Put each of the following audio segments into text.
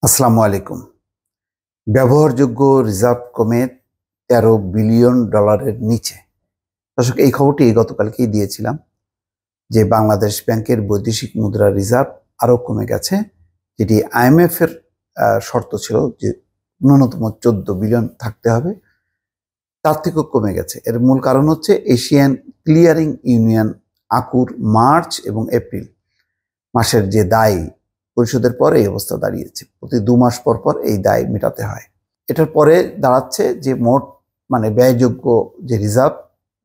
আসসালামু আলাইকুম। ব্যবহারযোগ্য রিজার্ভ কমে $13 বিলিয়ন নিচে। দর্শক, এই খবরটি গতকালকেই দিয়েছিলাম যে বাংলাদেশ ব্যাংকের বৈদেশিক মুদ্রা রিজার্ভ আরও কমে গেছে, যেটি IMF এর শর্ত ছিল যে ন্যূনতম 14 বিলিয়ন থাকতে হবে, তার থেকেও কমে গেছে। এর মূল কারণ হচ্ছে এশিয়ান ক্লিয়ারিং ইউনিয়ন ACUর মার্চ এবং এপ্রিল মাসের যে দায় পরিশোধের পরে এই অবস্থা দাঁড়িয়েছে। প্রতি 2 মাস পর পর এই দায় মেটাতে হয়। এটার পরে দাঁড়াচ্ছে যে মোট ব্যয়যোগ্য যে রিজার্ভ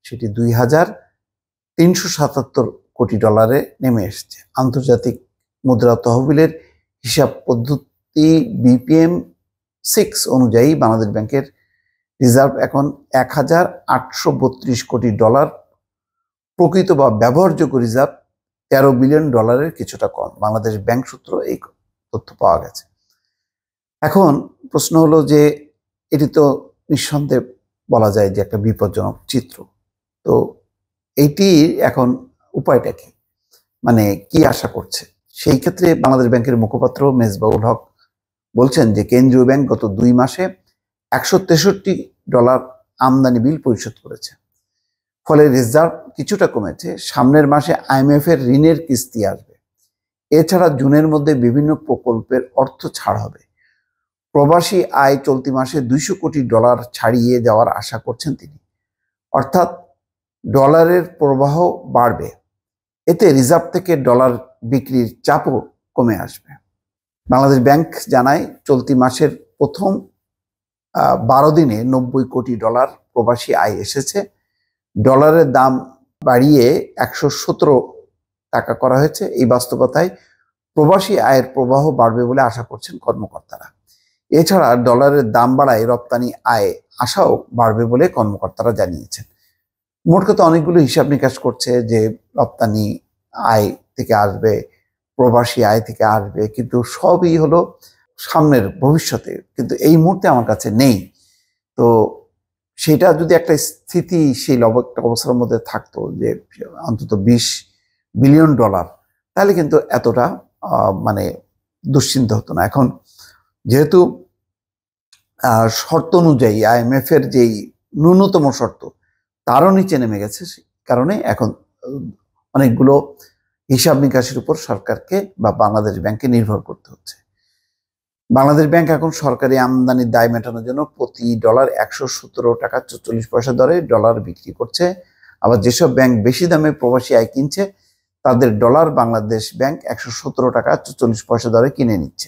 সেটি $2,377 কোটি নেমে এসেছে। আন্তর্জাতিক মুদ্রা তহবিলের হিসাব পদ্ধতি BPM-6 অনুযায়ী বাংলাদেশ ব্যাংকের রিজার্ভ এখন $1,832 কোটি। প্রকৃত বা ব্যবহারযোগ্য রিজার্ভ $13 বিলিয়ন কিছুটা কম। বাংলাদেশ ব্যাংক সূত্র এই তথ্য পাওয়া গেছে। এখন প্রশ্ন হলো যে এটি তো নিঃসন্দেহে বলা যায় যে একটা বিপজ্জনক চিত্র। তো এইটি এখন উপায়টা কি, কি আশা করছে? সেই ক্ষেত্রে বাংলাদেশ ব্যাংকের মুখপাত্র মেজবাউল হক বলছেন যে কেন্দ্রীয় ব্যাংক গত 2 মাসে $163 আমদানি বিল পরিশোধ করেছে, ফলে রিজার্ভ কিছুটা কমেছে। সামনের মাসে IMF এর ঋণের কিস্তি আসবে। এছাড়া জুনের মধ্যে বিভিন্ন প্রকল্পের অর্থ ছাড় হবে। প্রবাসী আয় চলতি মাসে $200 কোটি ছাড়িয়ে যাওয়ার আশা করছেন তিনি। অর্থাৎ ডলারের প্রবাহ বাড়বে। এতে রিজার্ভ থেকে ডলার বিক্রির চাপও কমে আসবে। বাংলাদেশ ব্যাংক জানায় চলতি মাসের প্রথম 12 দিনে $90 কোটি প্রবাসী আয় এসেছে। ডলারের দাম বাড়িয়ে 117 টাকা করা হয়েছে। এই বাস্তবতায় প্রবাসী আয়ের প্রবাহ বাড়বে বলে আশা করছেন কর্মকর্তারা। এছাড়া ডলারের দাম বাড়ায় রপ্তানি আয় আশাও বাড়বে বলে কর্মকর্তারা জানিয়েছেন। মোট কথা অনেকগুলো হিসাব নিকাশ করছে যে রপ্তানি আয় থেকে আসবে, প্রবাসী আয় থেকে আসবে, কিন্তু সবই হলো সামনের ভবিষ্যতে, কিন্তু এই মুহূর্তে আমার কাছে নেই। তো সেটা যদি একটা স্থিতিশীল অবস্থার মধ্যে থাকতো যে অন্তত $20 বিলিয়ন, তাহলে কিন্তু এতটা দুশ্চিন্তা হতো না। এখন যেহেতু শর্ত অনুযায়ী IMF এর যেই ন্যূনতম শর্ত তারও নিচে নেমে গেছে, কারণে এখন অনেকগুলো হিসাব নিকাশের উপর সরকারকে বা বাংলাদেশ ব্যাংকে নির্ভর করতে হচ্ছে। বাংলাদেশ ব্যাংক এখন সরকারি আমদানির দায় মেটানোর জন্য প্রতি ডলার $117.44 দরে ডলার বিক্রি করছে। আবার যেসব ব্যাংক বেশি দামে প্রবাসী আয় কিনছে তাদের ডলার বাংলাদেশ ব্যাংক $117.44 দরে কিনে নিচ্ছে।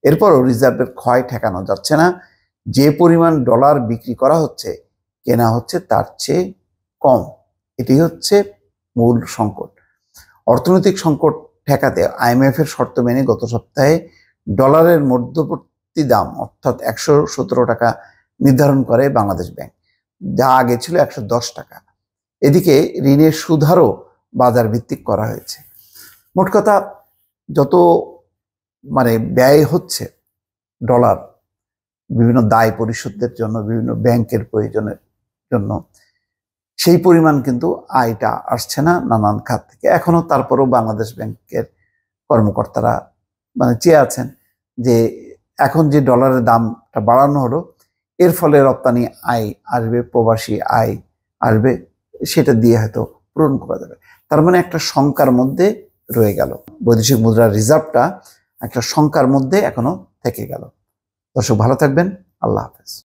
এরপরও রিজার্ভের ক্ষয় ঠেকানো যাচ্ছে না। যে পরিমাণ ডলার বিক্রি করা হচ্ছে, কেনা হচ্ছে তার চেয়ে কম। এটি হচ্ছে মূল সংকট। অর্থনৈতিক সংকট ঠেকাতে IMF এর শর্ত মেনে গত সপ্তাহে ডলারের মধ্যবর্তী দাম অর্থাৎ 117 টাকা নির্ধারণ করে বাংলাদেশ ব্যাংক, যা আগে ছিল 110 টাকা। এদিকে ঋণের সুদহারও বাজার ভিত্তিক করা হয়েছে। মোট কথা যত ব্যয় হচ্ছে ডলার বিভিন্ন দায় পরিশোধের জন্য, বিভিন্ন ব্যাংকের প্রয়োজনের জন্য, সেই পরিমাণ কিন্তু আয়টা আসছে না নানান খাত থেকে। এখনো তারপরেও বাংলাদেশ ব্যাংকের কর্মকর্তারা চেয়ে আছেন যে এখন যে ডলারের দামটা বাড়ানো হলো এর ফলে রপ্তানি আয় আসবে, প্রবাসী আয় আসবে, সেটা দিয়ে হয়তো পূরণ করা যাবে। তার একটা শঙ্কার মধ্যে রয়ে গেল, বৈদেশিক মুদ্রার রিজার্ভটা একটা শঙ্কার মধ্যে এখনো থেকে গেল। দর্শক, ভালো থাকবেন। আল্লাহ হাফেজ।